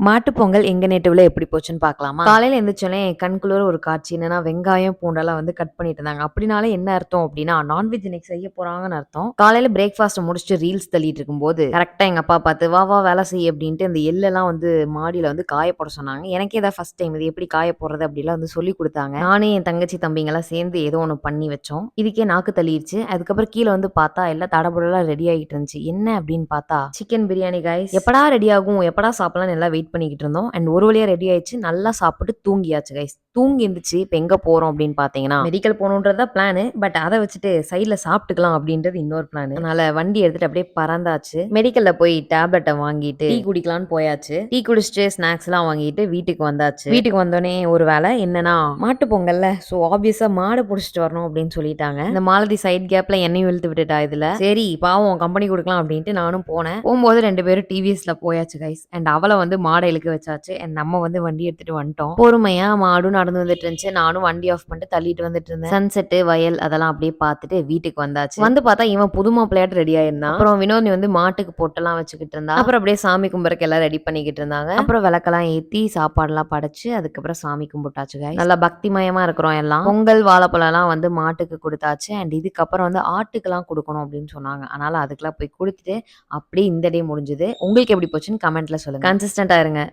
மாட்டுப் பொங்கல் எங்க நேட்டிவ்ல எப்படி போச்சுன்னு பார்க்கலாமா? காலையில எந்திரிச்சோனே கண்குளிர ஒரு காட்சி என்னன்னா, வெங்காயம், பூண்டெல்லாம் வந்து கட் பண்ணிட்டு இருந்தாங்க. அப்படினாலே என்ன அர்த்தம் அப்படின்னா, நான்வெஜ் இன்னைக்கு செய்ய போறாங்கன்னு அர்த்தம். காலையில பிரேக்ஃபாஸ்ட்ட முடிச்சுட்டு ரீல்ஸ் தள்ளிட்டு இருக்கும்போது, கரெக்ட்டா எங்க அப்பா பார்த்து, "வா வா வேலை செய்" அப்படின்ட்டு அந்த எள்ளெல்லாம் வந்து மாடியில வந்து காய போட சொன்னாங்க. எனக்கே இதான் ஃபர்ஸ்ட் டைம். இது எப்படி காய போடுறது அப்படிலாம் வந்து சொல்லிக் குடுத்தாங்க. நானு, என் தங்கச்சி, தம்பிங்கலாம் சேர்ந்து ஏதோ ஒண்ணு பண்ணி வச்சோம். இதுக்கே நாக்கு தள்ளிருச்சு. அதுக்கப்புறம் கீழ வந்து பார்த்தா, எல்லாம் தடபுடலா ரெடி ஆகிட்டு இருந்துச்சு. என்ன அப்படின்னு பார்த்தா, சிக்கன் பிரியாணி கைஸ். எப்படா ரெடி ஆகும்? எப்படா சாப்பிடலாம்னு எல்லாம் வெயிட் பண்ணிக்கிட்டு இருந்தோம். அண்ட் ஒரு வழியா ரெடி ஆயிடுச்சு. நல்லா சாப்பிட்டு தூங்கியாச்சு கைஸ். தூங்கி எந்திரிச்சு இப்ப எங்க போறோம் அப்படின்னு பார்த்தீங்கன்னா, மெடிக்கல் போகணுன்றது தான் பிளானு. பட் அத வச்சுட்டு சைட்ல சாப்பிட்டுக்கலாம் அப்படின்றது இன்னொரு பிளானு. அதனால வண்டி எடுத்துட்டு அப்படியே பறந்தாச்சு. மெடிக்கல்ல போய் டேப்லெட்ட வாங்கிட்டு டீ குடிக்கலாம்னு போயாச்சு. டீ குடிச்சிட்டு ஸ்நாக்ஸ்லாம் வாங்கிட்டு வீட்டுக்கு வந்தாச்சு. வீட்டுக்கு வந்தோனே ஒரு வேலை என்னன்னா, மாட்டு பொங்கல்ல. சோ ஆப்வியஸா மாடு புடிச்சிட்டு வரணும் அப்படின்னு சொல்லிட்டாங்க. இந்த மாலதி சைட் கேப்ல என்னையும் இழுத்து விட்டுட்டா இதுல. சரி பாவம் கம்பெனி குடுக்கலாம் அப்படின்ட்டு நானும் போனேன். போகும்போது 2 பேரும் டிவிஎஸ்ல போயாச்சு கைஸ். அண்ட் அவள வந்து மாட இழுக்க வச்சாச்சு. அண்ட் நம்ம வந்து வண்டி எடுத்துட்டு வந்துட்டோம். பொறுமையா மாடும் நடந்து வந்துட்டு இருந்துச்சு. நானும் வண்டி ஆஃப் பண்ணிட்டு தள்ளிட்டு வந்துட்டு இருந்தேன். சன்செட், வயல் அதெல்லாம் அப்படியே பார்த்துட்டு வீட்டுக்கு வந்தாச்சு. வந்து பார்த்தா இவன் புது மாப்பிள்ளையாட்டு ரெடி ஆயிருந்தான். அப்புறம் வினோதினி வந்து மாட்டுக்கு பொட்டெல்லாம் வச்சுக்கிட்டு இருந்தா. அப்புறம் அப்படியே சாமி கும்பிறக்கு எல்லாம் ரெடி பண்ணிக்கிட்டு இருந்தாங்க. அப்புறம் விளக்கெல்லாம் ஏத்தி சாப்பாடுலாம் படைச்சு அதுக்கப்புறம் சாமி கும்பிட்டாச்சு guys. நல்லா பக்திமயமா இருக்கிறோம் எல்லாம். பொங்கல் வாழைப்பழம் எல்லாம் வந்து மாட்டுக்கு கொடுத்தாச்சு. அண்ட் இதுக்கப்புறம் வந்து ஆட்டுக்கெல்லாம் கொடுக்கணும் அப்படின்னு சொன்னாங்க. அதனால அதுக்கெல்லாம் போய் கொடுத்துட்டு அப்படியே இந்த டே முடிஞ்சது. உங்களுக்கு எப்படி போச்சுன்னு கமெண்ட்ல சொல்லுங்க. கன்சிஸ்டன்டா இருங்க.